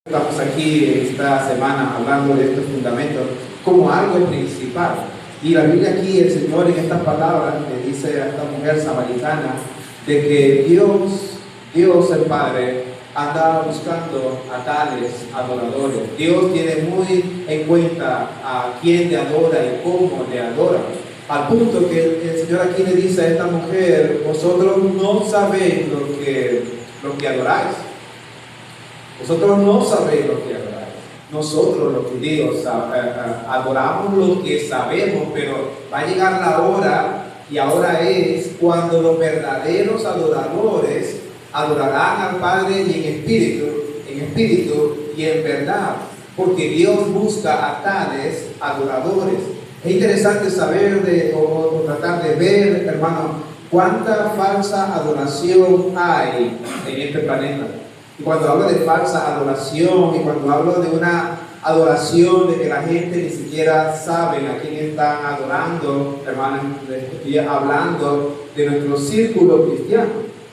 Estamos aquí esta semana hablando de estos fundamentos como algo principal. Y la Biblia aquí, el Señor en estas palabras le dice a esta mujer samaritana de que Dios el Padre anda buscando a tales adoradores. Dios tiene muy en cuenta a quién le adora y cómo le adora. Al punto que el Señor aquí le dice a esta mujer: vosotros no sabéis lo que adoráis. Vosotros no sabéis lo que adoráis. Nosotros los judíos adoramos lo que sabemos, pero va a llegar la hora, y ahora es cuando los verdaderos adoradores adorarán al Padre y en espíritu y en verdad, porque Dios busca a tales adoradores. Es interesante saber o tratar de ver, hermano, cuánta falsa adoración hay en este planeta. Y cuando hablo de falsa adoración, y cuando hablo de una adoración de que la gente ni siquiera sabe a quién están adorando, hermanos, estoy hablando de nuestro círculo cristiano,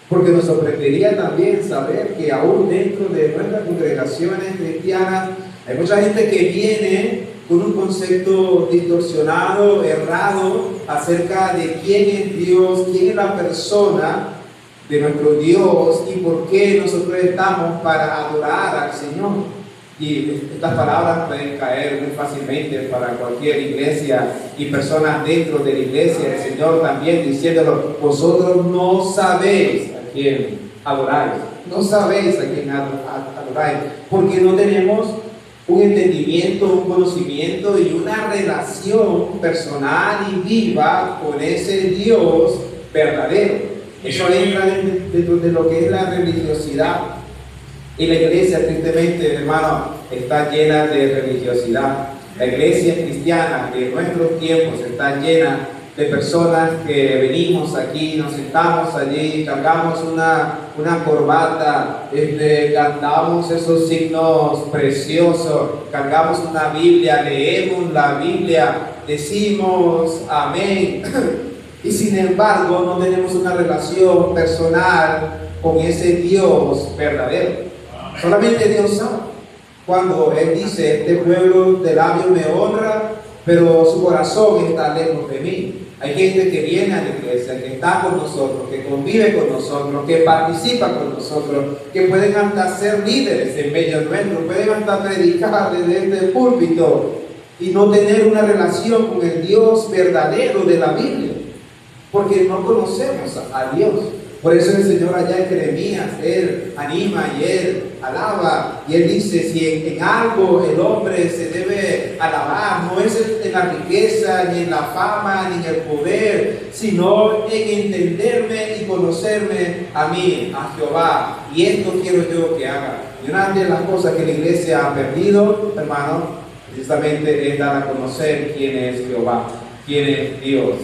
porque nos sorprendería también saber que aún dentro de nuestras congregaciones cristianas hay mucha gente que viene con un concepto distorsionado, errado, acerca de quién es Dios, quién es la persona de nuestro Dios y por qué nosotros estamos para adorar al Señor. Y estas palabras pueden caer muy fácilmente para cualquier iglesia y personas dentro de la iglesia. El Señor también diciéndolo: vosotros no sabéis a quién adoráis, no sabéis a quién adoráis, porque no tenemos un entendimiento, un conocimiento y una relación personal y viva con ese Dios verdadero. Eso entra dentro de lo que es la religiosidad. Y la iglesia, tristemente, hermano, está llena de religiosidad. La iglesia cristiana de nuestros tiempos está llena de personas que venimos aquí, nos sentamos allí, cargamos una corbata, cantamos esos signos preciosos, cargamos una Biblia, leemos la Biblia, decimos amén. Y sin embargo no tenemos una relación personal con ese Dios verdadero. Solamente Dios sabe. Cuando Él dice: este pueblo de labios me honra, pero su corazón está lejos de mí. Hay gente que viene a la iglesia, que está con nosotros, que convive con nosotros, que participa con nosotros, que pueden hasta ser líderes en medio nuestro, pueden hasta predicar desde este púlpito y no tener una relación con el Dios verdadero de la Biblia, porque no conocemos a Dios. Por eso el Señor allá en Jeremías, Él anima y Él alaba, y Él dice: si en algo el hombre se debe alabar, no es en la riqueza, ni en la fama, ni en el poder, sino en entenderme y conocerme a mí, a Jehová. Y esto quiero yo que haga. Y una de las cosas que la iglesia ha perdido, hermano, precisamente es dar a conocer quién es Jehová, quién es Dios.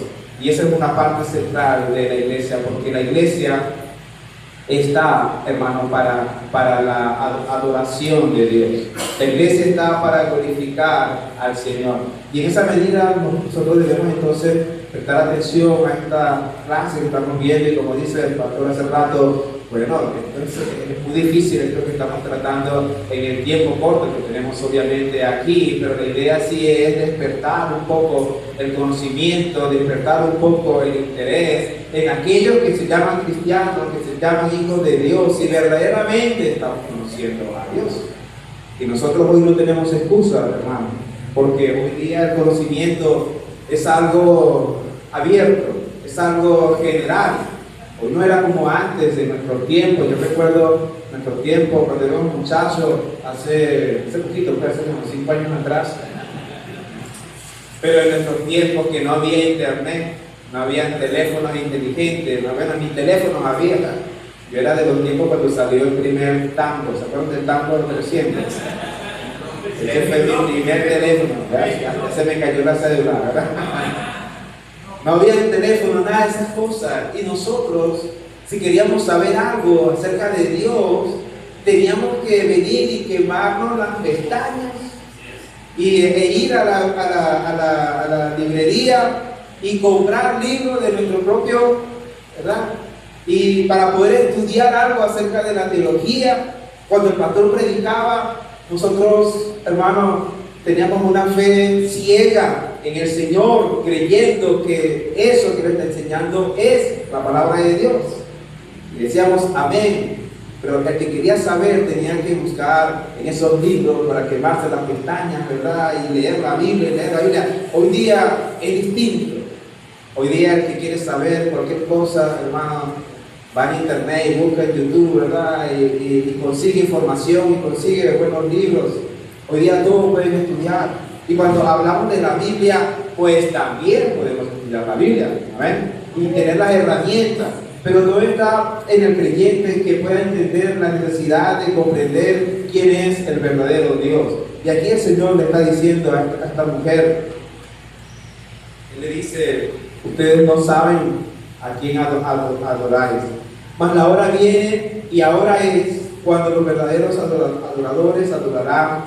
Y esa es una parte central de la iglesia, porque la iglesia está, hermano, para la adoración de Dios. La iglesia está para glorificar al Señor. Y en esa medida nosotros debemos entonces prestar atención a esta clase que estamos viendo. Y como dice el pastor hace rato, bueno, es muy difícil esto que estamos tratando en el tiempo corto que tenemos obviamente aquí, pero la idea sí es despertar un poco el conocimiento, despertar un poco el interés en aquellos que se llaman cristianos, que se llaman hijos de Dios, y verdaderamente estamos conociendo a Dios. Y nosotros hoy no tenemos excusa, hermano, porque hoy día el conocimiento es algo abierto, es algo general. Hoy no era como antes, en nuestro tiempo. Yo recuerdo nuestro tiempo cuando era un muchacho, hace poquito, hace como 5 años atrás. Pero en nuestros tiempos que no había internet, no había teléfonos inteligentes, ni teléfonos había. Yo era de los tiempos cuando salió el primer Tango. ¿Se acuerdan del Tango del 300? Ese fue mi primer teléfono. Ya se me cayó la cédula, ¿verdad? No había teléfono, nada de esas cosas. Y nosotros, si queríamos saber algo acerca de Dios, teníamos que venir y quemarnos las pestañas e ir a la librería y comprar libros de nuestro propio, ¿verdad? Y para poder estudiar algo acerca de la teología, cuando el pastor predicaba, Nosotros, hermanos, teníamos una fe ciega en el Señor, creyendo que eso que le está enseñando es la palabra de Dios. Y decíamos amén, pero el que quería saber tenía que buscar en esos libros para quemarse las pestañas, ¿verdad? Y leer la Biblia. Hoy día es distinto. Hoy día el que quiere saber cualquier cosa, hermano, va a internet y busca en YouTube, ¿verdad? Y consigue información y consigue buenos libros. Hoy día todos pueden estudiar. Y cuando hablamos de la Biblia, pues también podemos estudiar la Biblia, ¿amén? Y tener las herramientas. Pero todo está en el creyente que pueda entender la necesidad de comprender quién es el verdadero Dios. Y aquí el Señor le está diciendo a esta mujer, Él le dice, ustedes no saben a quién adoráis, mas la hora viene y ahora es cuando los verdaderos adoradores adorarán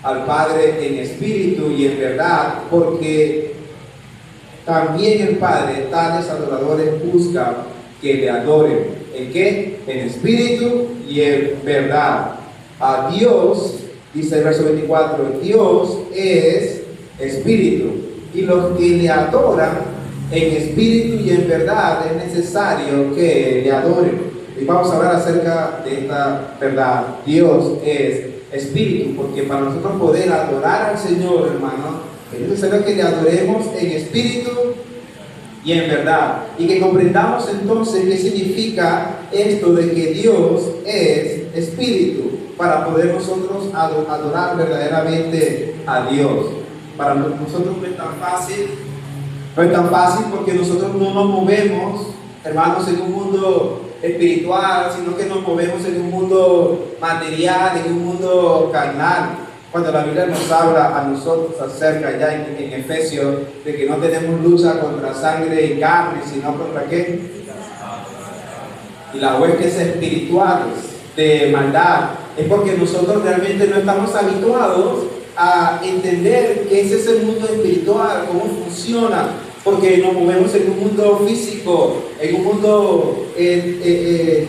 al Padre en espíritu y en verdad, porque también el Padre tales adoradores busca que le adoren. ¿En qué? En espíritu y en verdad. A Dios, dice el verso 24, Dios es espíritu, y los que le adoran en espíritu y en verdad es necesario que le adoren. Y vamos a hablar acerca de esta verdad. Dios es espíritu, porque para nosotros poder adorar al Señor, hermano, es necesario que le adoremos en espíritu y en verdad, y que comprendamos entonces qué significa esto de que Dios es espíritu, para poder nosotros adorar verdaderamente a Dios. Para nosotros no es tan fácil porque nosotros no nos movemos, hermanos, en un mundo espiritual, sino que nos movemos en un mundo material, en un mundo carnal. Cuando la Biblia nos habla a nosotros acerca ya en Efesios de que no tenemos lucha contra sangre y carne, sino contra ¿qué? Y las huestes espirituales de maldad, es porque nosotros realmente no estamos habituados a entender qué es ese mundo espiritual, cómo funciona, porque nos movemos en un mundo físico, en un mundo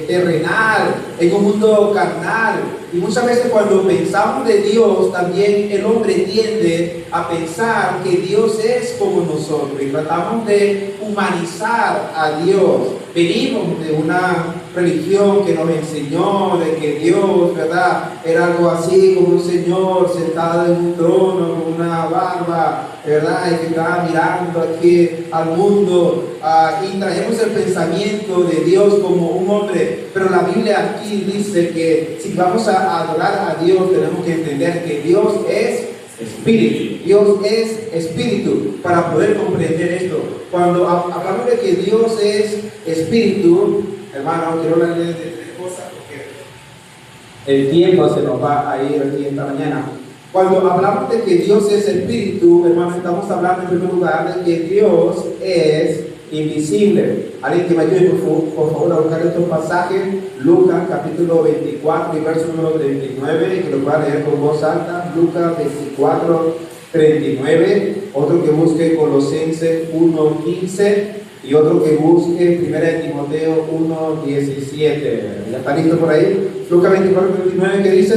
terrenal, en un mundo carnal. Y muchas veces cuando pensamos de Dios, también el hombre tiende a pensar que Dios es como nosotros y tratamos de humanizar a Dios. Venimos de una religión que nos enseñó de que Dios, ¿verdad?, era algo así como un señor sentado en un trono con una barba, ¿verdad?, y que estaba mirando aquí al mundo, y traemos el pensamiento de Dios como un hombre. Pero la Biblia aquí dice que si vamos a adorar a Dios, tenemos que entender que Dios es espíritu. Dios es espíritu, para poder comprender esto. Cuando hablamos de que Dios es espíritu, hermano, quiero hablarles de tres cosas porque el tiempo se nos va a ir aquí esta mañana. Cuando hablamos de que Dios es espíritu, hermano, estamos hablando en primer lugar de que Dios es invisible. Alguien que me ayude por favor a buscar estos pasajes. Lucas capítulo 24 y verso número 39, que lo pueda leer con voz alta. Lucas 24, 39. Otro que busque Colosenses 1:15 y otro que busque 1 Timoteo 1:17. ¿Ya está listo por ahí? Lucas 24, 39, ¿qué dice?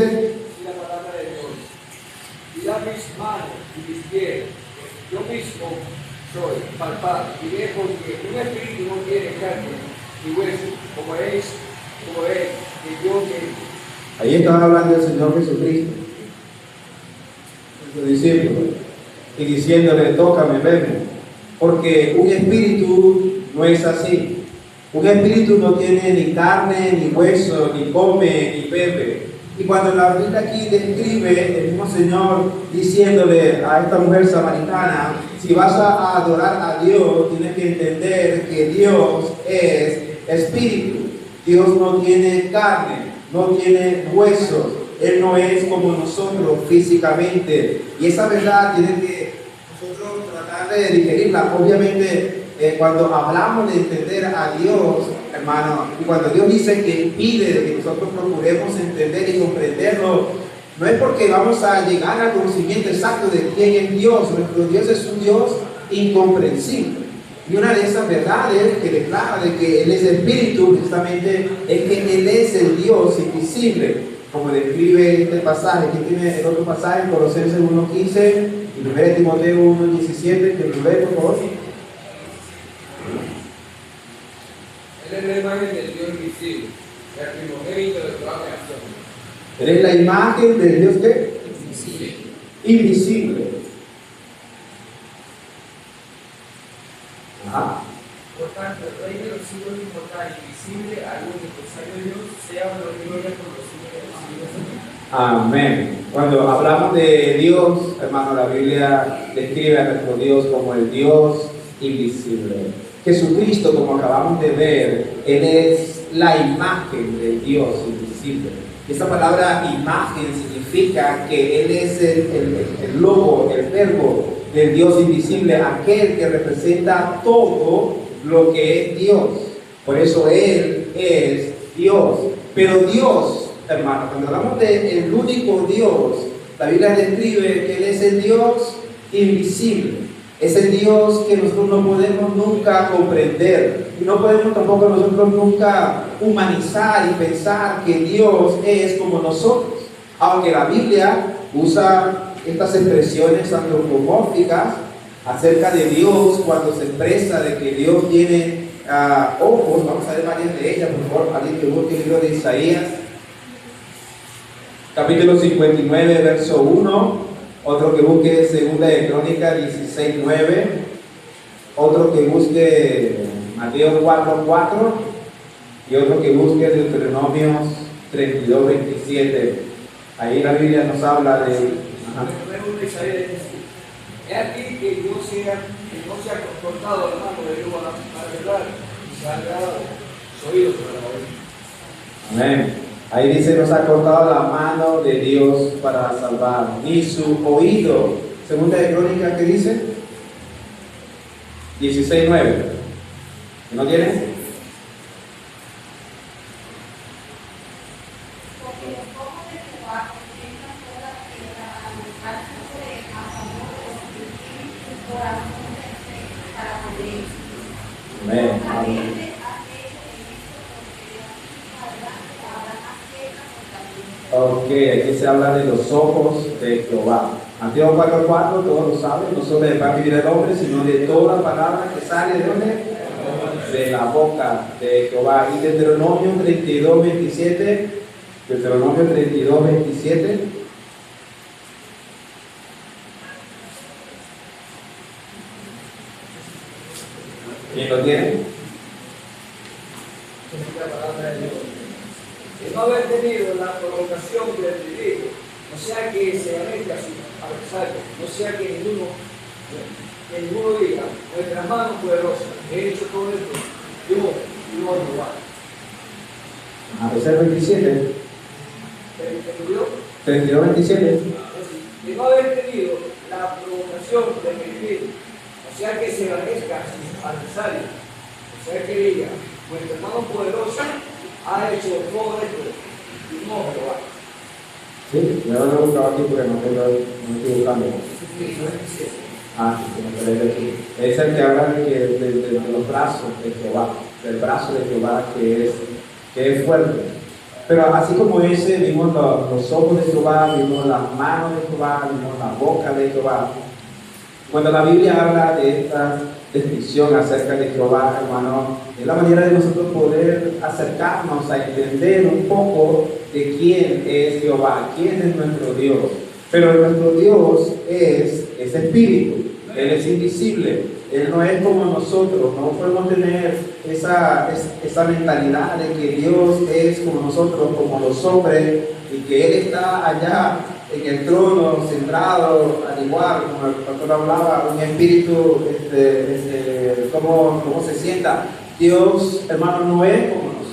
La palabra de Dios. Mirad mis manos y mis pies, yo mismo soy, palpad y ve, porque un espíritu no tiene carne ni hueso, como es que yo tengo. Ahí estaba hablando el Señor Jesucristo, sus discípulos, y diciéndole, tócame, veme, porque un espíritu no es así. Un espíritu no tiene ni carne, ni hueso, ni come, ni bebe. Y cuando la Biblia aquí describe el mismo Señor diciéndole a esta mujer samaritana, si vas a adorar a Dios, tienes que entender que Dios es espíritu. Dios no tiene carne, no tiene huesos. Él no es como nosotros físicamente. Y esa verdad tiene que nosotros tratar de digerirla. Obviamente, cuando hablamos de entender a Dios, hermano, y cuando Dios dice que pide que nosotros procuremos entender y comprenderlo, no es porque vamos a llegar al conocimiento exacto de quién es Dios. Nuestro Dios es un Dios incomprensible. Y una de esas verdades que declara de que Él es espíritu, precisamente, es que Él es el Dios invisible. como describe este pasaje. Que tiene el otro pasaje, Colosenses 1:15 y 1 Timoteo 1:17, que lo lee, por favor. Él es la imagen del Dios invisible, el primogénito de toda creación. Él es la imagen del Dios ¿qué? Invisible. Invisible. Ajá. Por tanto, el Rey de los siglos inmortal, invisible, al único, sabio Dios, sea honor y gloria por los siglos de los siglos. Amén. Cuando hablamos de Dios, hermano, la Biblia describe a nuestro Dios como el Dios invisible. Jesucristo, como acabamos de ver, Él es la imagen del Dios invisible. Esta palabra imagen significa que Él es el logo, el verbo del Dios invisible, aquel que representa todo lo que es Dios. Por eso Él es Dios. Pero Dios, hermano, cuando hablamos del único Dios, la Biblia describe que Él es el Dios invisible. Es el Dios que nosotros no podemos nunca comprender. Y no podemos tampoco nosotros nunca humanizar y pensar que Dios es como nosotros. Aunque la Biblia usa estas expresiones antropomórficas acerca de Dios cuando se expresa de que Dios tiene ojos. Vamos a ver varias de ellas, por favor. Alguien que busque el libro de Isaías, capítulo 59, verso 1. Otro que busque Segunda de Crónicas 16:9. Otro que busque Mateo 4:4. Y otro que busque Deuteronomios 32:27. Ahí la Biblia nos habla de... Es aquí que no sea cortado la mano de Dios para verdad, y se ha dado sus oídos para la oír. Amén. Ahí dice, nos ha cortado la mano de Dios para salvar, ni su oído. Segunda de Crónicas, ¿qué dice? 16:9. ¿No tiene? Amén. Amén. Ok, aquí se habla de los ojos de Jehová. Mateo 4:4, todos lo saben, no solo de pan vivir el hombre, sino de toda palabra que sale de donde? De la boca de Jehová. Y Deuteronomio 32:27, Deuteronomio 32:27. ¿Quién lo tiene? De no haber tenido la provocación del enemigo, no sea que se arregle a su adversario, no sea que ninguno diga, nuestras manos poderosas, he hecho todo esto, yo no lo hago. Ese es 27. 32:27. De no haber tenido la provocación del enemigo, o sea que se agradezca a sus adversarios, o sea que diga, nuestra mano poderosa ha hecho todo esto y no lo hago. Sí, yo no lo he buscado aquí porque no estoy buscando. Sí, es el que habla de los brazos de Jehová, del brazo de Jehová que es fuerte. Pero así como ese, vimos los ojos de Jehová, vimos las manos de Jehová, vimos la boca de Jehová. Cuando la Biblia habla de esta descripción acerca de Jehová, hermano, es la manera de nosotros poder acercarnos a entender un poco de quién es Jehová, quién es nuestro Dios. Pero nuestro Dios es espíritu, Él es invisible, Él no es como nosotros, no podemos tener esa mentalidad de que Dios es como nosotros, como los hombres, y que Él está allá en el trono, centrado, al igual, como el pastor hablaba, un espíritu, cómo se sienta. Dios, hermano, no es como nosotros.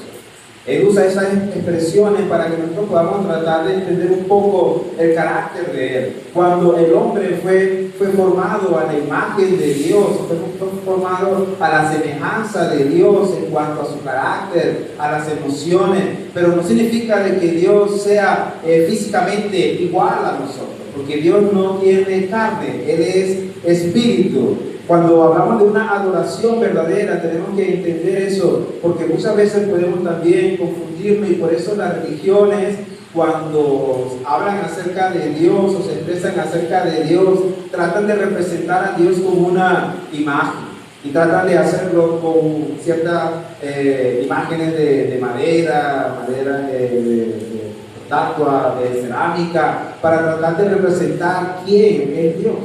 Él usa esas expresiones para que nosotros podamos tratar de entender un poco el carácter de Él. Cuando el hombre fue formado a la imagen de Dios, fue formado a la semejanza de Dios en cuanto a su carácter, a las emociones, pero no significa de que Dios sea físicamente igual a nosotros, porque Dios no tiene carne, Él es espíritu. Cuando hablamos de una adoración verdadera, tenemos que entender eso, porque muchas veces podemos también confundirlo, y por eso las religiones cuando hablan acerca de Dios o se expresan acerca de Dios, tratan de representar a Dios como una imagen y tratan de hacerlo con ciertas imágenes de madera de estatua, de cerámica, para tratar de representar quién es Dios.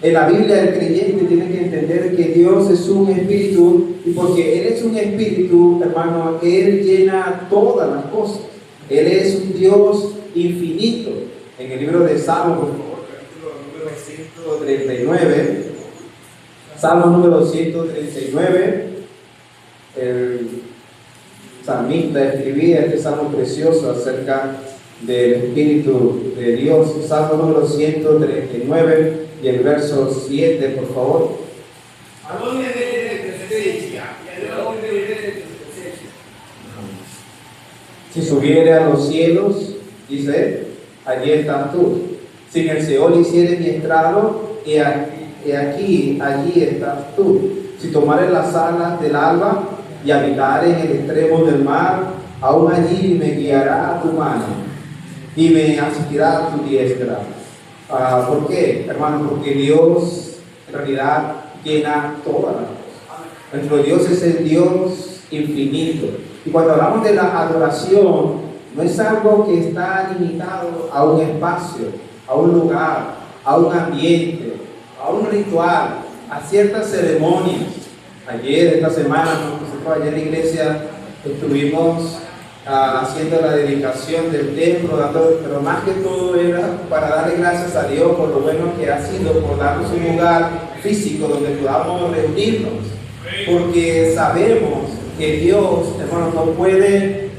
En la Biblia el creyente tiene que entender que Dios es un espíritu, y porque Él es un espíritu, hermano, Él llena todas las cosas. Él es un Dios infinito. En el libro de Salmos, por favor, capítulo número 139, Salmo número 139, el salmista escribía este salmo precioso acerca del Espíritu de Dios. Salmo número 139 y el verso 7, por favor. ¿A dónde viene tu presencia? ¿Y a dónde viene tu presencia? Si subiere a los cielos, dice, allí estás tú. Si en el Seol hiciere mi estrado, y aquí, allí estás tú. Si tomare las alas del alba y habitare en el extremo del mar, aún allí me guiará tu mano y me asistirá tu diestra. ¿Por qué, hermano? Porque Dios en realidad llena todas las cosas. Nuestro Dios es el Dios infinito. Y cuando hablamos de la adoración, no es algo que está limitado a un espacio, a un lugar, a un ambiente, a un ritual, a ciertas ceremonias. Ayer, esta semana, nosotros ayer en la iglesia estuvimos haciendo la dedicación del templo, pero más que todo era para darle gracias a Dios por lo bueno que ha sido, por darnos un lugar físico donde podamos reunirnos, porque sabemos que Dios, hermano, no puede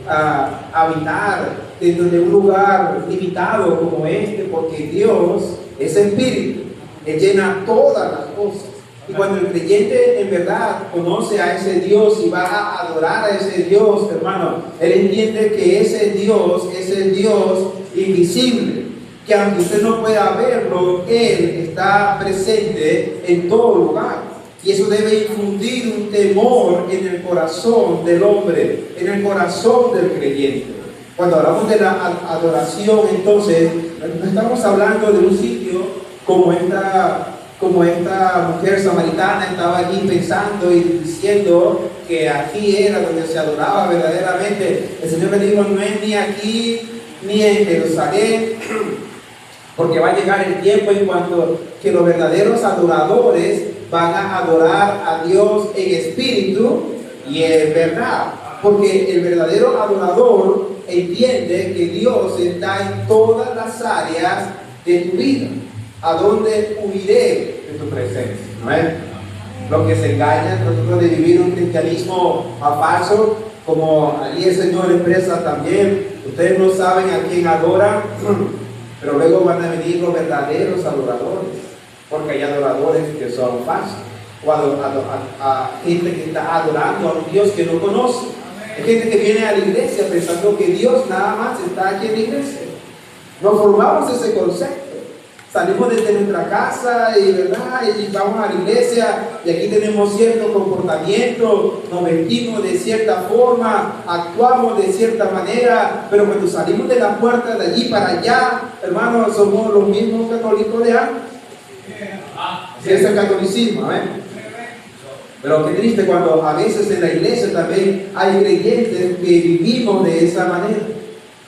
habitar dentro de un lugar limitado como este, porque Dios es espíritu, Él llena todas las cosas. Y cuando el creyente en verdad conoce a ese Dios y va a adorar a ese Dios, hermano, él entiende que ese Dios es el Dios invisible, que aunque usted no pueda verlo, Él está presente en todo lugar. Y eso debe infundir un temor en el corazón del hombre, en el corazón del creyente. Cuando hablamos de la adoración, entonces, no estamos hablando de un sitio como esta mujer samaritana estaba allí pensando y diciendo que aquí era donde se adoraba verdaderamente. El Señor le dijo, no es ni aquí ni en Jerusalén, porque va a llegar el tiempo en cuanto que los verdaderos adoradores van a adorar a Dios en espíritu y en verdad, porque el verdadero adorador entiende que Dios está en todas las áreas de tu vida. ¿A dónde huiré de tu presencia? ¿No es? Lo que se engaña nosotros de vivir un cristianismo falso, como allí el Señor expresa también. Ustedes no saben a quién adoran, pero luego van a venir los verdaderos adoradores, porque hay adoradores que son falsos, o a gente que está adorando a un Dios que no conoce. Hay gente que viene a la iglesia pensando que Dios nada más está aquí en la iglesia. Nos formamos ese concepto. Salimos desde nuestra casa y, ¿verdad? Y vamos a la iglesia y aquí tenemos cierto comportamiento, nos vestimos de cierta forma, actuamos de cierta manera, pero cuando salimos de la puerta de allí para allá, hermanos, somos los mismos católicos de antes. Así es el catolicismo, ¿eh? Pero qué triste cuando a veces en la iglesia también hay creyentes que vivimos de esa manera.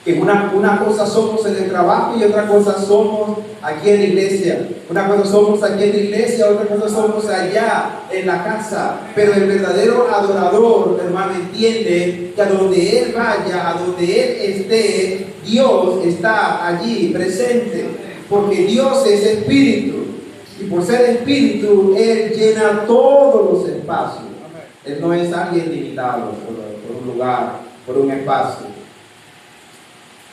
Que una cosa somos en el trabajo y otra cosa somos aquí en la iglesia. Una cosa somos aquí en la iglesia, otra cosa somos allá en la casa. Pero el verdadero adorador, hermano, entiende que a donde él vaya, a donde él esté, Dios está allí presente. Porque Dios es espíritu. Y por ser espíritu, Él llena todos los espacios. Él no es alguien limitado por un lugar, por un espacio.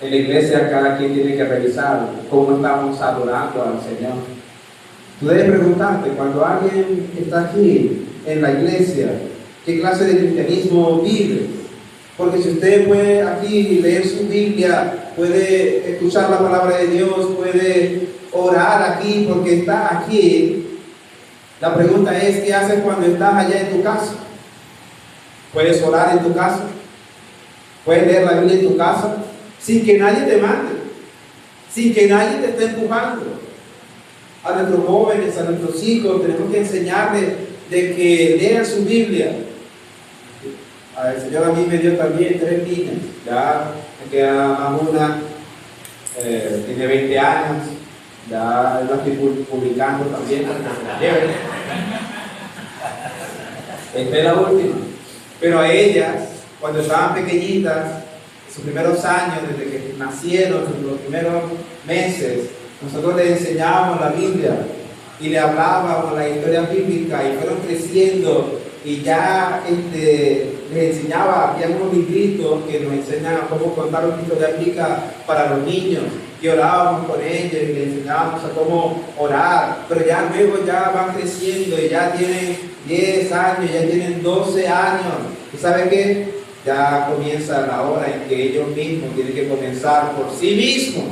En la iglesia cada quien tiene que revisar cómo estamos adorando al Señor. Tú debes preguntarte, cuando alguien está aquí en la iglesia, ¿qué clase de cristianismo vive? Porque si usted puede aquí leer su Biblia, puede escuchar la palabra de Dios, puede orar aquí porque está aquí, la pregunta es, ¿qué haces cuando estás allá en tu casa? ¿Puedes orar en tu casa? ¿Puedes leer la Biblia en tu casa? sin que nadie te mande, sin que nadie te esté empujando. A nuestros jóvenes, a nuestros hijos, tenemos que enseñarles de que lean su Biblia. El Señor a mí me dio también 3 niñas, ya me queda más una, tiene 20 años, ya la estoy publicando también para que se la lleven. Esta es la última. Pero a ellas, cuando estaban pequeñitas, en sus primeros años, desde que nacieron, en los primeros meses, nosotros les enseñábamos la Biblia y le hablábamos la historia bíblica y fueron creciendo y ya les enseñaba, había unos libritos que nos enseñan cómo contar una historia bíblica para los niños y orábamos con ellos y les enseñábamos a cómo orar, pero ya luego ya van creciendo y ya tienen 10 años, ya tienen 12 años y ¿sabe qué? Ya comienza la hora en que ellos mismos tienen que comenzar por sí mismos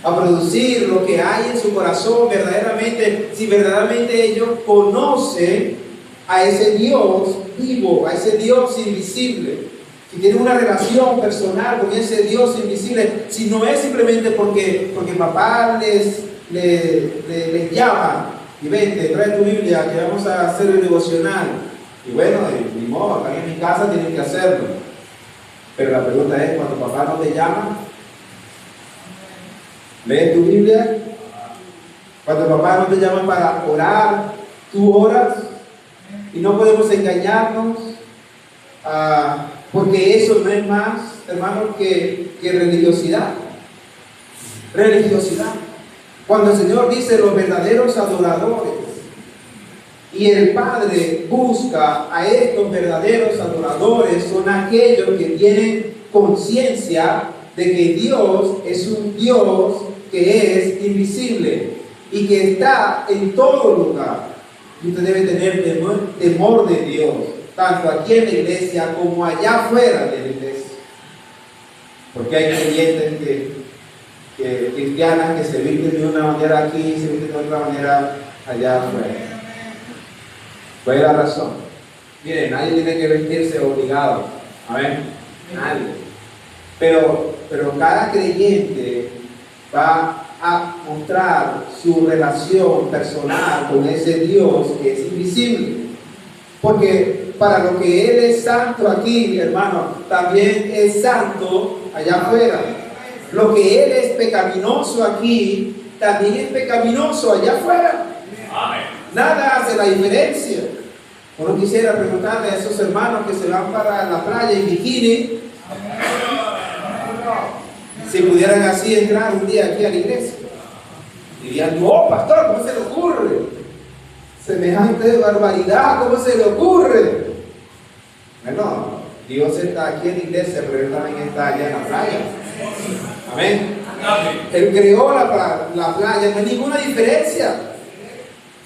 a producir lo que hay en su corazón verdaderamente, si verdaderamente ellos conocen a ese Dios vivo, a ese Dios invisible, si tienen una relación personal con ese Dios invisible, si no es simplemente porque papá les llama y vente, trae tu Biblia que vamos a hacer el devocional, y bueno, ni modo, acá en mi casa tienen que hacerlo, pero la pregunta es, cuando papá no te llama, ¿lees tu Biblia? Cuando papá no te llama para orar, ¿tú oras? Y no podemos engañarnos, porque eso no es más, hermanos, que religiosidad. Religiosidad. Cuando el Señor dice los verdaderos adoradores, y el Padre busca a estos verdaderos adoradores, son aquellos que tienen conciencia de que Dios es un Dios que es invisible y que está en todo lugar. Y usted debe tener temor de Dios, tanto aquí en la iglesia como allá afuera de la iglesia. Porque hay creyentes cristianas que se visten de una manera aquí y se visten de otra manera allá afuera. ¿Cuál es la razón? Miren, nadie tiene que vestirse obligado. Amén. Nadie. Pero cada creyente va a mostrar su relación personal con ese Dios que es invisible. Porque para lo que Él es santo aquí, hermano, también es santo allá afuera. Lo que Él es pecaminoso aquí, también es pecaminoso allá afuera. Nada hace la diferencia. Uno quisiera preguntarle a esos hermanos que se van para la playa en bikini, si pudieran así entrar un día aquí a la iglesia. Dirían, no, pastor, ¿cómo se le ocurre? Semejante barbaridad, ¿cómo se le ocurre? Bueno, Dios está aquí en la iglesia, pero Él también está allá en la playa. Amén. Él creó la playa, no hay ninguna diferencia.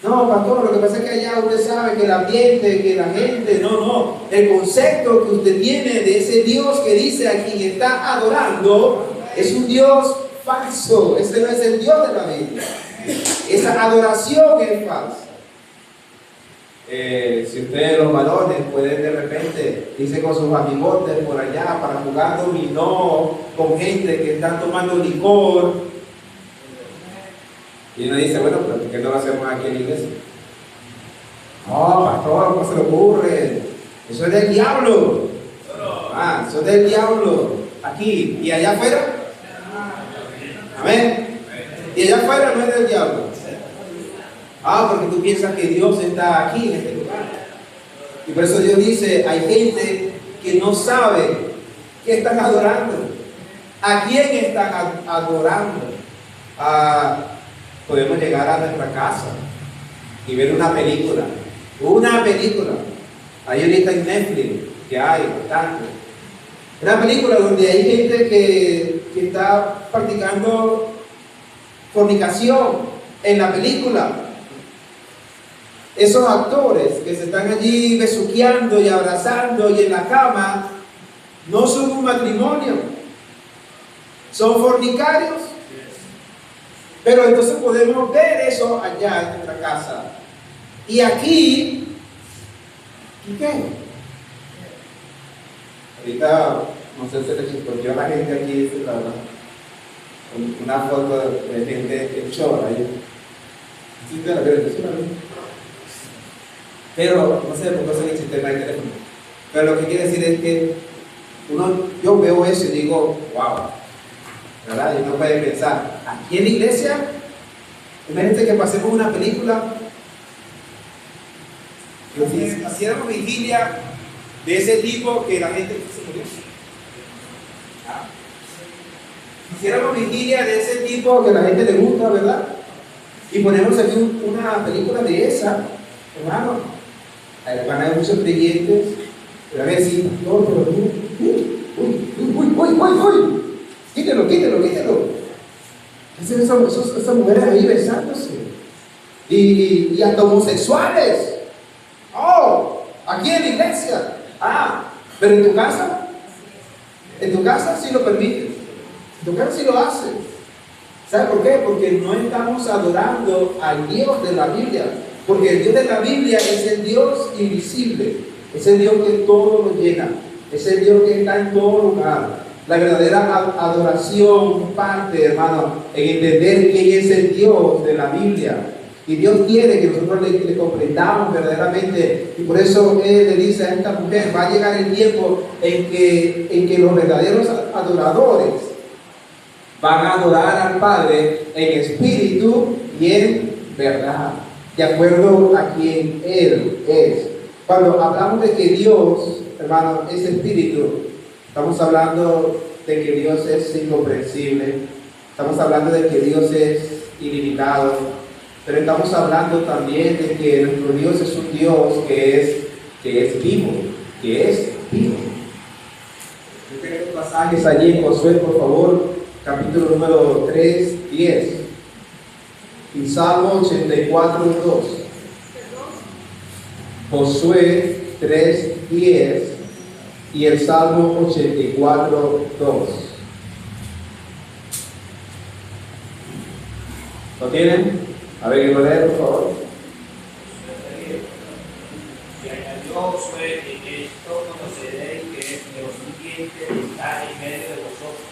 No, pastor, lo que pasa es que allá usted sabe que el ambiente, que la gente, no. El concepto que usted tiene de ese Dios que dice a quien está adorando es un Dios falso. Ese no es el Dios de la Biblia. Esa adoración es falsa. Si ustedes los varones pueden de repente irse con sus amigotes por allá para jugar dominó con gente que están tomando licor, y uno dice, bueno, pero ¿por qué no lo hacemos aquí en la iglesia? No, pastor, ¿cómo se le ocurre? Eso es del diablo. Eso es del diablo. Aquí y allá afuera. Amén. Y allá afuera no es del diablo. Porque tú piensas que Dios está aquí en este lugar. Y por eso Dios dice, hay gente que no sabe qué están adorando. ¿A quién están adorando? Podemos llegar a nuestra casa y ver una película. Hay ahorita en Netflix, que hay bastante. Una película donde hay gente que está practicando fornicación en la película. Esos actores que se están allí besuqueando y abrazando y en la cama, no son un matrimonio, son fornicarios. Pero entonces podemos ver eso allá en nuestra casa. Y aquí, ¿y qué? Ahorita no sé si se le chistoreó a la gente aquí, la verdad. Una foto de gente en short ahí. Sí, te la veo, sí, la veo. Pero, no sé por qué se le sistema de teléfono. Pero lo que quiere decir es que yo veo eso y digo, wow, ¿verdad? Y uno puede pensar, aquí en la iglesia, imagínate que pasemos una película, que si hiciéramos vigilia de ese tipo que la gente se murió. Hiciéramos vigilia de ese tipo que a la gente le gusta, ¿verdad? Y ponemos aquí una película de esa, hermano. Van a haber muchos creyentes, pero a ver si, no, pero uy, quítelo. Esas mujeres ahí besándose. Y hasta homosexuales. Oh, aquí en la iglesia. Pero en tu casa sí lo permites. En tu casa sí lo haces. ¿Sabe por qué? Porque no estamos adorando al Dios de la Biblia. Porque el Dios de la Biblia es el Dios invisible. Es el Dios que todo lo llena. Es el Dios que está en todo lugar. La verdadera adoración parte, hermano, en entender quién es el Dios de la Biblia. Y Dios quiere que nosotros le comprendamos verdaderamente. Y por eso Él le dice a esta mujer, va a llegar el tiempo en que los verdaderos adoradores van a adorar al Padre en espíritu y en verdad, de acuerdo a quien Él es. Cuando hablamos de que Dios, hermano, es espíritu, estamos hablando de que Dios es incomprensible, estamos hablando de que Dios es ilimitado, pero estamos hablando también de que nuestro Dios es un Dios que es vivo. Yo tengo los pasajes allí en Josué, por favor, capítulo número 3, 10. Y Salmo 84, 2. Josué 3, 10 y el Salmo 84, 2. ¿Lo tienen? A ver, que lo lean, por favor. Y añadió Josué, en esto conoceréis que es Dios viviente está en medio de vosotros,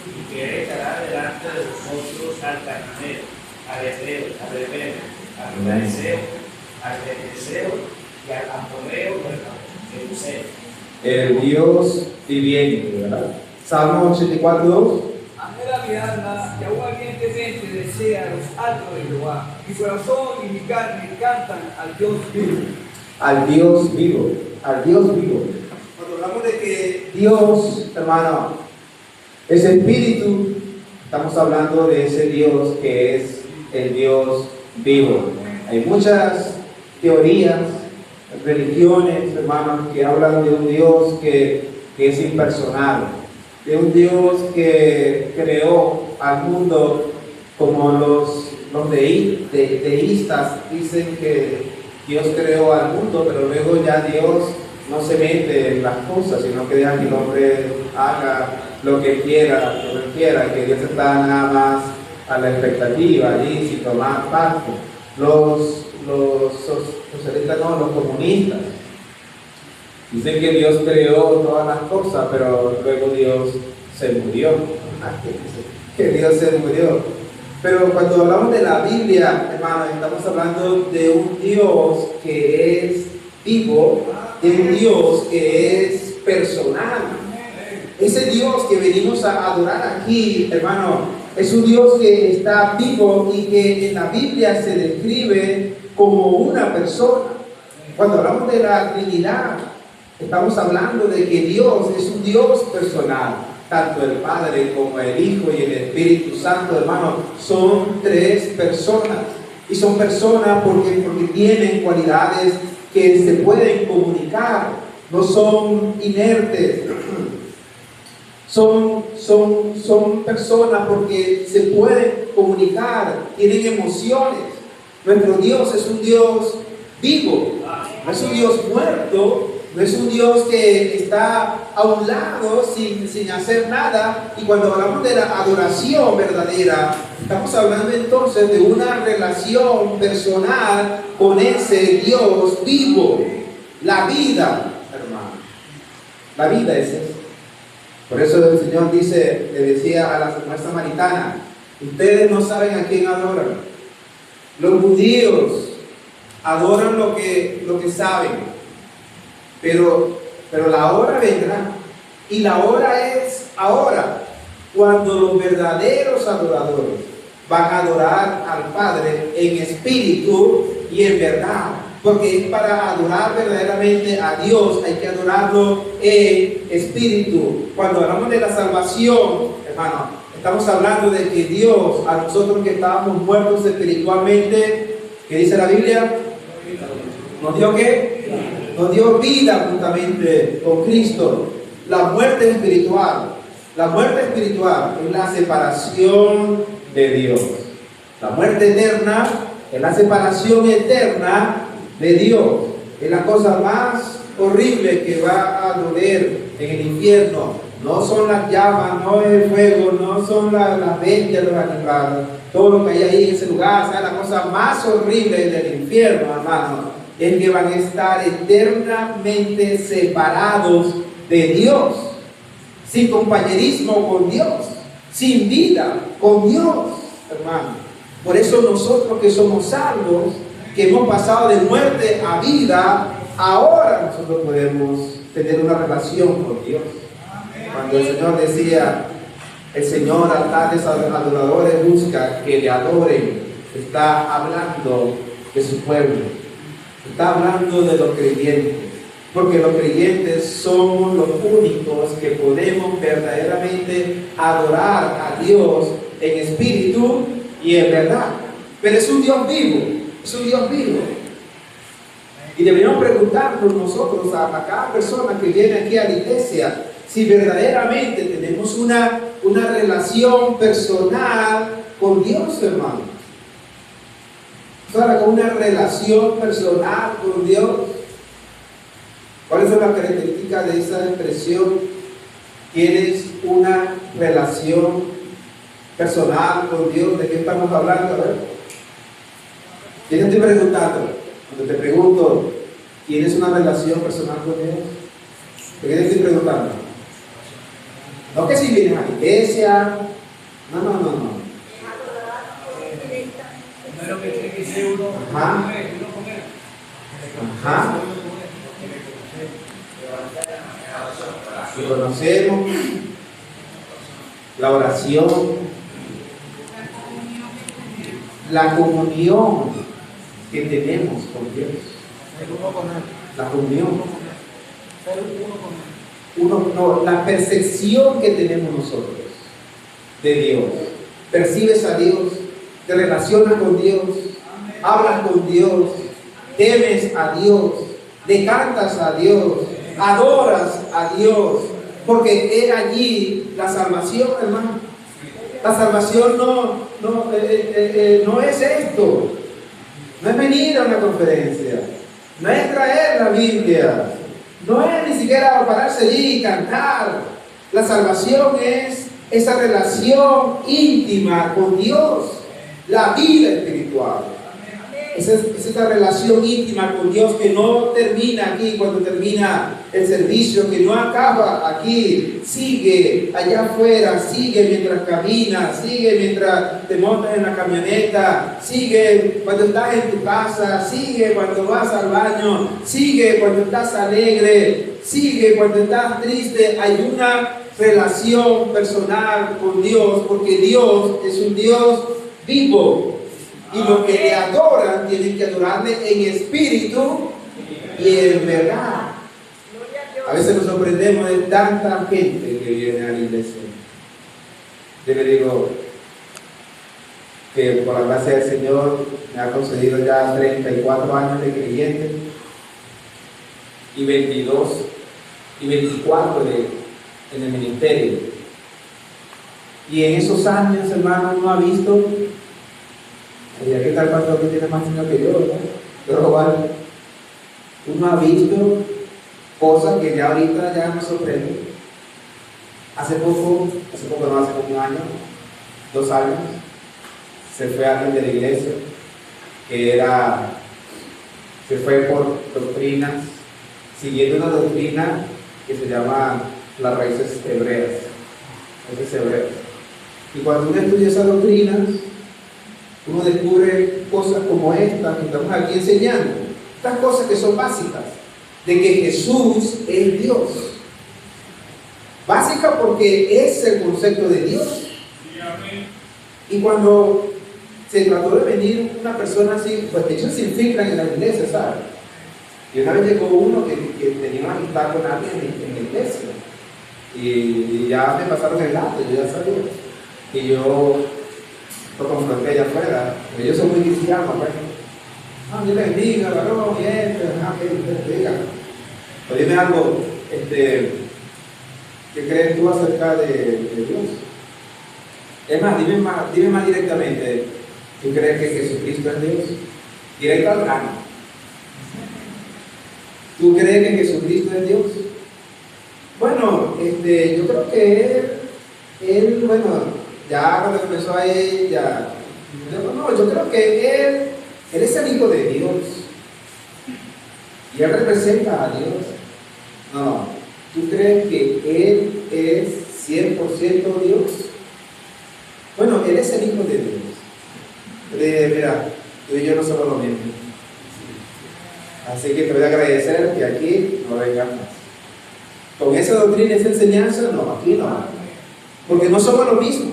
y que Él estará delante de vosotros al cananeo, al hebreo, al rebeo, al fariseo, al fereceo y al amorreo del Jebuseo. El Dios viviente, ¿verdad? Salmo 84, 2. Anhela mi alma y aún ardientemente desea los altos de Jehová. Mi corazón y mi carne cantan al Dios vivo. Al Dios vivo, al Dios vivo. Cuando hablamos de que Dios, hermano, es espíritu, estamos hablando de ese Dios que es el Dios vivo. Hay muchas teorías, religiones, hermanos, que hablan de un Dios que es impersonal, de un Dios que creó al mundo, como los deístas dicen que Dios creó al mundo, pero luego ya Dios no se mete en las cosas, sino que deja que el hombre haga lo que quiera, que Dios está nada más a la expectativa allí, sin tomar parte. Los socialistas no, los comunistas dicen que Dios creó todas las cosas, pero luego Dios se murió. Que Dios se murió. Pero cuando hablamos de la Biblia, hermano, estamos hablando de un Dios que es vivo, de un Dios que es personal. Ese Dios que venimos a adorar aquí, hermano, es un Dios que está vivo y que en la Biblia se describe como una persona. Cuando hablamos de la Trinidad, estamos hablando de que Dios es un Dios personal. Tanto el Padre como el Hijo y el Espíritu Santo, hermano, son tres personas. Y son personas porque tienen cualidades que se pueden comunicar. No son inertes. Son personas porque se pueden comunicar, tienen emociones. Nuestro Dios es un Dios vivo, no es un Dios muerto, no es un Dios que está a un lado sin hacer nada. Y cuando hablamos de la adoración verdadera, estamos hablando entonces de una relación personal con ese Dios vivo. La vida, hermano, la vida es eso. Por eso el Señor dice, le decía a la mujer samaritana, ustedes no saben a quién adoran. Los judíos adoran lo que saben, pero la hora vendrá, y la hora es ahora, cuando los verdaderos adoradores van a adorar al Padre en espíritu y en verdad, porque es para adorar verdaderamente a Dios, hay que adorarlo en espíritu. Cuando hablamos de la salvación, hermano, estamos hablando de que Dios, a nosotros que estábamos muertos espiritualmente, ¿qué dice la Biblia? ¿Nos dio qué? Nos dio vida juntamente con Cristo. La muerte espiritual. La muerte espiritual es la separación de Dios. La muerte eterna es la separación eterna de Dios. Es la cosa más horrible que va a doler en el infierno. No son las llamas, no es el fuego, no son las bestias, los animales, todo lo que hay ahí en ese lugar. O sea, la cosa más horrible del infierno, hermano, es que van a estar eternamente separados de Dios, sin compañerismo con Dios, sin vida con Dios, hermano. Por eso nosotros que somos salvos, que hemos pasado de muerte a vida, ahora nosotros podemos tener una relación con Dios. Cuando el Señor decía, el Señor a tales adoradores busca que le adoren, está hablando de su pueblo, está hablando de los creyentes, porque los creyentes somos los únicos que podemos verdaderamente adorar a Dios en espíritu y en verdad. Pero es un Dios vivo, es un Dios vivo. Y deberíamos preguntarnos nosotros a cada persona que viene aquí a la iglesia, si verdaderamente tenemos una relación personal con Dios, hermano. ¿Sabes? Con una relación personal con Dios. ¿Cuáles son las características de esa expresión? ¿Tienes una relación personal con Dios? ¿De qué estamos hablando? A ver. ¿Qué te estoy preguntando? Cuando te pregunto, ¿tienes una relación personal con Dios? ¿De qué te estoy preguntando? No que si vienes a la iglesia. No. Ajá. Y conocemos la oración, la comunión que tenemos con Dios. La comunión. La percepción que tenemos nosotros de Dios. Percibes a Dios, te relacionas con Dios, hablas con Dios, temes a Dios, le cantas a Dios, adoras a Dios, porque es allí la salvación, hermano. La salvación no es esto, no es venir a una conferencia, no es traer la Biblia, no es ni siquiera pararse allí y cantar. La salvación es esa relación íntima con Dios, la vida espiritual. Es esta relación íntima con Dios que no termina aquí cuando termina el servicio, que no acaba aquí, sigue allá afuera, sigue mientras caminas, sigue mientras te montas en la camioneta, sigue cuando estás en tu casa, sigue cuando vas al baño, sigue cuando estás alegre, sigue cuando estás triste. Hay una relación personal con Dios, porque Dios es un Dios vivo. Y los que le adoran tienen que adorarle en espíritu y en verdad. A veces nos sorprendemos de tanta gente que viene a la iglesia. Yo le digo que por la gracia del Señor me ha concedido ya 34 años de creyente y 22 y 24 en el ministerio. Y en esos años, hermano, uno ha visto. Y aquí está el pastor que tiene más años que yo, ¿no? Pero igual, uno ha visto cosas que ya ahorita ya me sorprenden. Hace poco no, hace como 1 año, 2 años, se fue alguien de la iglesia se fue por doctrinas, siguiendo una doctrina que se llama las raíces hebreas. Y cuando uno estudia esas doctrinas, uno descubre cosas como estas que estamos aquí enseñando. Estas cosas que son básicas, de que Jesús es Dios. Básica porque es el concepto de Dios. Y cuando se trató de venir una persona así, pues ellos se infiltran en la iglesia, ¿sabes? Y una vez llegó uno que tenía una amistad con alguien en la iglesia. Y ya me pasaron el dato, yo ya sabía. Y yo lo confronté allá afuera. Ellos son muy cristianos, pues. Dios les bendiga, varón, y que diga. Pero dime algo, ¿qué crees tú acerca de Dios? Es más, dime más directamente, ¿tú crees que Jesucristo es Dios? Directo al grano. ¿Tú crees que Jesucristo es Dios? Bueno, yo creo que él, bueno, ya cuando comenzó a ir, ya, no, yo creo que él es el Hijo de Dios. Y él representa a Dios. No, ¿tú crees que él es 100% Dios? Bueno, él es el Hijo de Dios. Yo le dije, mira, tú y yo no somos lo mismo. Así que te voy a agradecer que aquí no vengas más. Con esa doctrina, esa enseñanza, no, aquí no. Porque no somos lo mismo.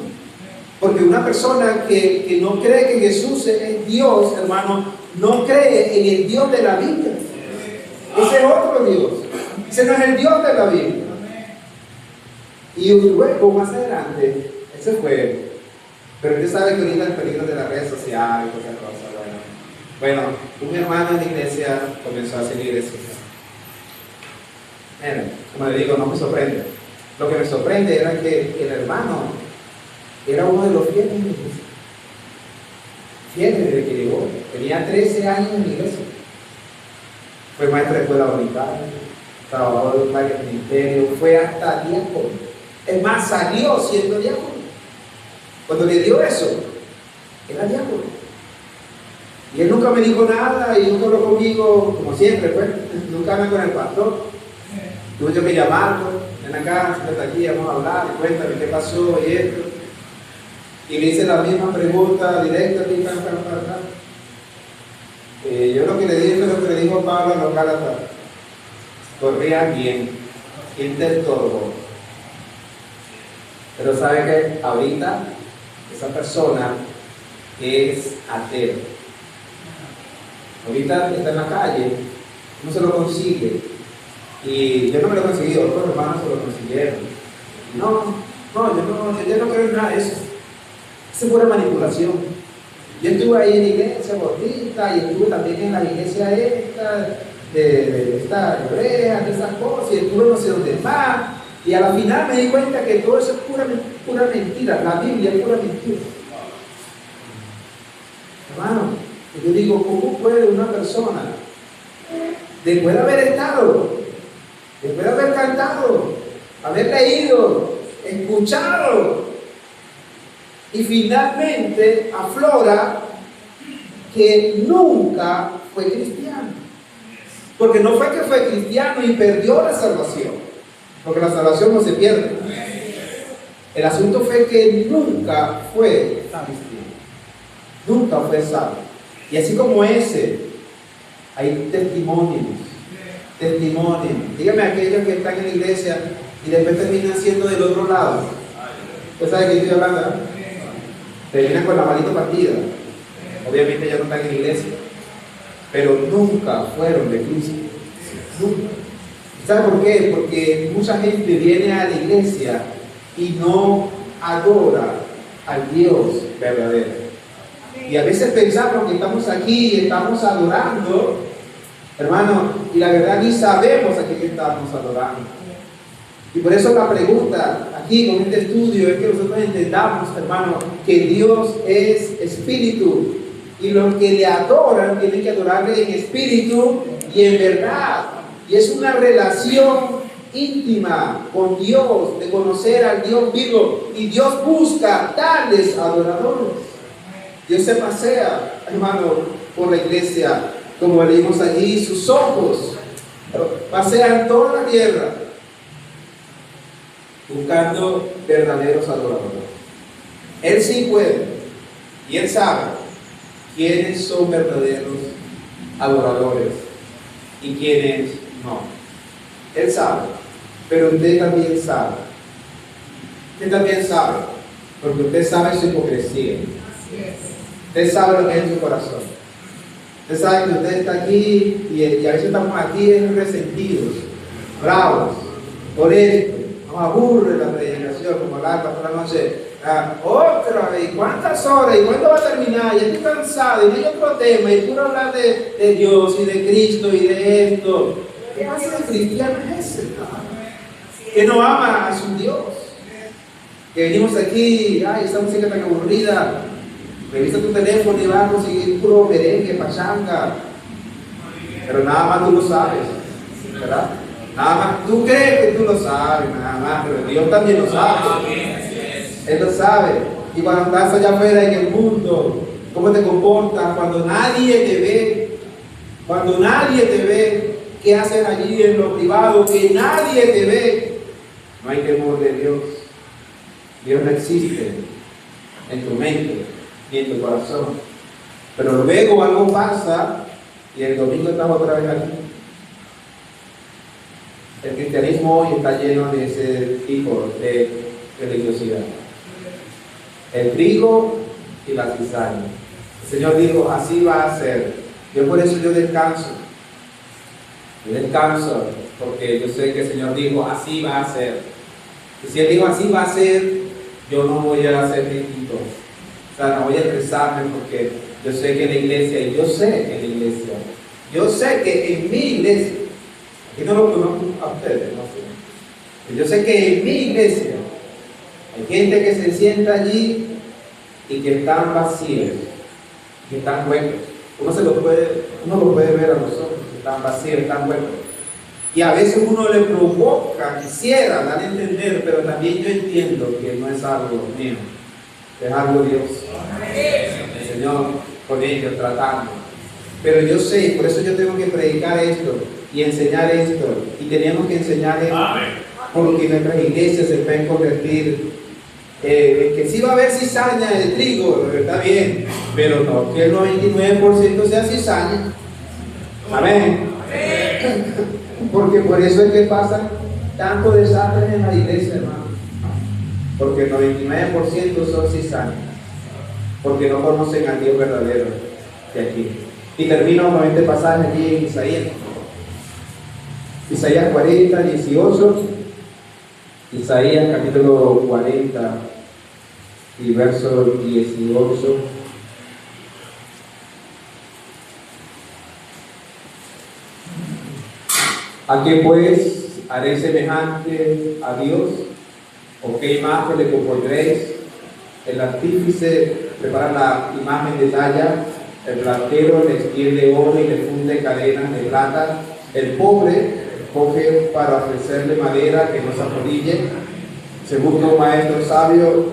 Porque una persona que no cree que Jesús es Dios, hermano, no cree en el Dios de la Biblia. Ese es otro Dios. Ese no es el Dios de la Biblia. Y luego, más adelante, ese fue. Pero usted sabe que ahorita el peligro de las redes sociales y cosas. Bueno, un hermano en la iglesia comenzó a seguir eso. Como le digo, no me sorprende. Lo que me sorprende era que el hermano era uno de los fieles en la iglesia. Fiel desde que llegó. Tenía 13 años en la iglesia. Fue maestro de escuela dominical, trabajó en varios ministerios, fue hasta diácono. Es más, salió siendo diácono. Cuando le dio eso, era diácono. Y él nunca me dijo nada y nunca habló conmigo, como siempre, pues. Nunca hablé con el pastor. Tuve yo que llamarlo, ven acá, siéntate aquí, vamos a hablar, cuéntame qué pasó y esto. Y le hice la misma pregunta directa, yo lo que le dije fue lo que le dijo Pablo a los Gálatas: corría bien, ¿quién te estorbó? Pero sabe que ahorita esa persona es ateo. Ahorita está en la calle, no se lo consigue. Y yo no me lo conseguí, otros hermanos se lo consiguieron. No, yo no creo en nada de eso. Esa es pura manipulación. Yo estuve ahí en la iglesia bautista y estuve también en la iglesia esta, de esta hebrea, de esas cosas, y estuve no sé dónde más. Y a la final me di cuenta que todo eso es pura mentira. La Biblia es pura mentira. Hermano, yo digo, ¿cómo puede una persona, después de haber estado, después de haber cantado, haber leído, escuchado, y finalmente aflora que nunca fue cristiano? Porque no fue que fue cristiano y perdió la salvación, porque la salvación no se pierde. El asunto fue que nunca fue cristiano, nunca fue salvo. Y así como ese, hay testimonios. Dígame aquellos que están en la iglesia y después terminan siendo del otro lado. ¿Usted sabe de qué estoy hablando? ¿No? Terminan con la manito partida. Obviamente ya no están en la iglesia, pero nunca fueron de Cristo. Nunca. ¿Sabe por qué? Porque mucha gente viene a la iglesia y no adora al Dios verdadero. Y a veces pensamos que estamos aquí y estamos adorando, hermano, y la verdad ni sabemos a quién estamos adorando. Y por eso la pregunta aquí con este estudio es que nosotros entendamos, hermano, que Dios es espíritu. Y los que le adoran tienen que adorarle en espíritu y en verdad. Y es una relación íntima con Dios, de conocer al Dios vivo. Y Dios busca tales adoradores. Dios se pasea, hermano, por la iglesia, como leímos allí, sus ojos pasean toda la tierra. buscando verdaderos adoradores. Él sí puede, y Él sabe quiénes son verdaderos adoradores y quiénes no. Él sabe, pero usted también sabe. Usted también sabe, porque usted sabe su hipocresía. Usted sabe lo que es en su corazón. Usted sabe que usted está aquí y a veces estamos aquí resentidos, bravos, por esto. Nos aburre la predicación, como la pastora noche. Otra vez, ¿cuántas horas? ¿Y cuándo va a terminar? Ya estoy cansado y no hay otro tema. Y puro hablar de Dios y de Cristo y de esto. ¿Qué clase de cristiano es ese? Que no ama a su Dios. Que venimos aquí, ay, esta música tan aburrida. Revisa tu teléfono y vas a conseguir puro merengue, pachanga. Pero nada más tú lo sabes, ¿verdad? Nada más, tú crees que tú lo sabes, nada más, pero Dios también lo sabe. Él lo sabe. Y cuando estás allá afuera en el mundo, cómo te comportas, cuando nadie te ve, qué haces allí en lo privado, que nadie te ve, no hay temor de Dios. Dios no existe en tu mente ni en tu corazón. Pero luego algo pasa y el domingo estamos otra vez aquí. El cristianismo hoy está lleno de ese tipo de religiosidad. El trigo y la cizaña. El Señor dijo, así va a ser. Por eso yo descanso. Yo descanso porque yo sé que el Señor dijo, así va a ser. Y si Él dijo, así va a ser, yo no voy a ser distinto. O sea, no voy a expresarme porque yo sé que en la iglesia, y yo sé que en mi iglesia, y no lo conozco a ustedes, no sé. Yo sé que en mi iglesia hay gente que se sienta allí y que están vacíos, que están huecos. Uno lo puede ver a los ojos, que están vacíos, están huecos. Y a veces uno le provoca, quisiera dar a entender, pero también yo entiendo que no es algo mío, es algo de Dios. El Señor con ellos tratando. Pero yo sé, por eso yo tengo que predicar esto y enseñar esto, y tenemos que enseñar esto, porque nuestras iglesias se pueden convertir que sí va a haber cizaña de trigo, está bien, pero no que el 99% sea cizaña. Amén. Porque por eso es que pasan tantos desastres en la iglesia, hermano. Porque el 99% son cizañas, porque no conocen al Dios verdadero de aquí. Y termino con este pasaje allí en Isaías 40, 18. Isaías capítulo 40 y verso 18. ¿A qué pues haré semejante a Dios? ¿O qué imagen le compondréis? El artífice prepara la imagen de talla, el platero le extiende oro y le funde cadenas de plata. El pobre coge para ofrecerle madera que no se arrodille. Se busca un maestro sabio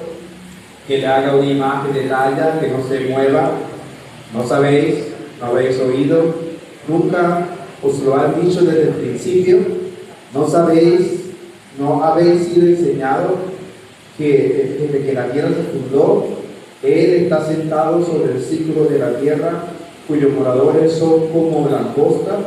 que le haga una imagen de talla que no se mueva. ¿No sabéis? ¿No habéis oído? ¿Nunca os lo han dicho desde el principio? ¿No sabéis? ¿No habéis sido enseñados que desde que la tierra se fundó, Él está sentado sobre el círculo de la tierra, cuyos moradores son como langosta?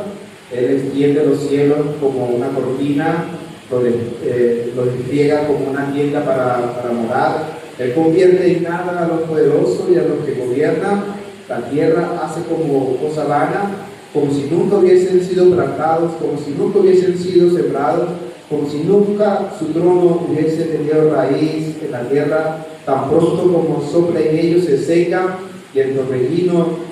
Él extiende los cielos como una cortina, los despliega como una tienda para morar. Él convierte en nada a los poderosos y a los que gobiernan. La tierra hace como cosa vana, como si nunca hubiesen sido plantados, como si nunca hubiesen sido sembrados, como si nunca su trono hubiese tenido raíz en la tierra. Tan pronto como sopla en ellos se seca y el torbellino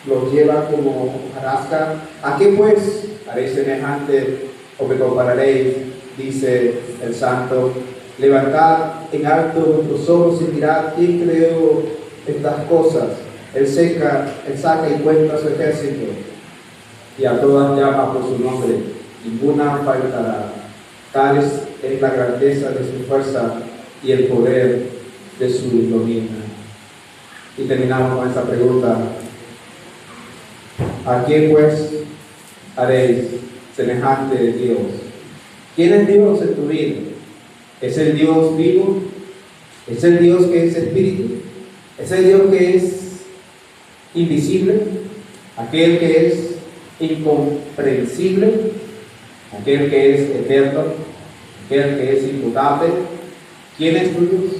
los lleva como hojarasca. ¿A qué pues haréis semejante o me compararéis? Dice el Santo. Levantad en alto vuestros ojos y mirad quién creó estas cosas. Él saca y cuenta su ejército, y a todas llama por su nombre, ninguna faltará. Tal es la grandeza de su fuerza y el poder de su dominio. Y terminamos con esta pregunta: ¿a quién pues haréis semejante de Dios? ¿Quién es Dios en tu vida? Es el Dios vivo, es el Dios que es espíritu, es el Dios que es invisible, aquel que es incomprensible, aquel que es eterno, aquel que es inmutable. ¿Quién es tu Dios?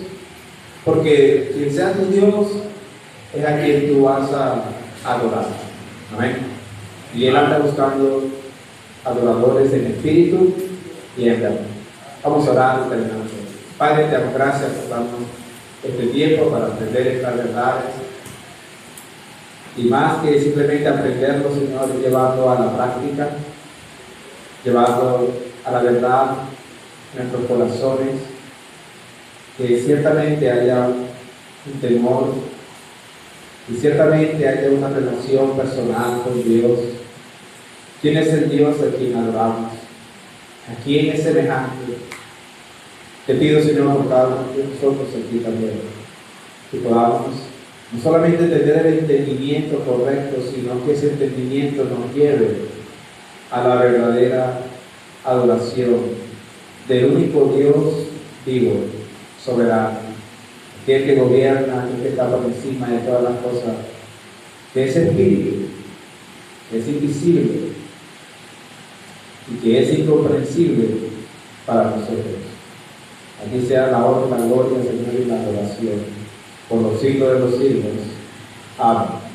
Porque quien sea tu Dios es a quien tú vas a adorar. Amén. Y Él anda buscando adoradores en espíritu y en verdad. Vamos a orar y terminar. Padre, te damos gracias por darnos este tiempo para aprender estas verdades. Y más que simplemente aprenderlo, Señor, llevarlo a la práctica, llevarlo a la verdad en nuestros corazones, que ciertamente haya un temor y ciertamente haya una relación personal con Dios. ¿Quién es el Dios a quien adoramos? ¿A quién es semejante? Te pido, Señor, por cada uno de nosotros aquí también, que podamos no solamente tener el entendimiento correcto, sino que ese entendimiento nos lleve a la verdadera adoración del único Dios vivo, soberano, aquel que gobierna, aquel que está por encima de todas las cosas, que es espíritu, que es invisible y que es incomprensible para nosotros. Aquí sea la honra, la gloria, Señor, y la adoración por los siglos de los siglos. Amén.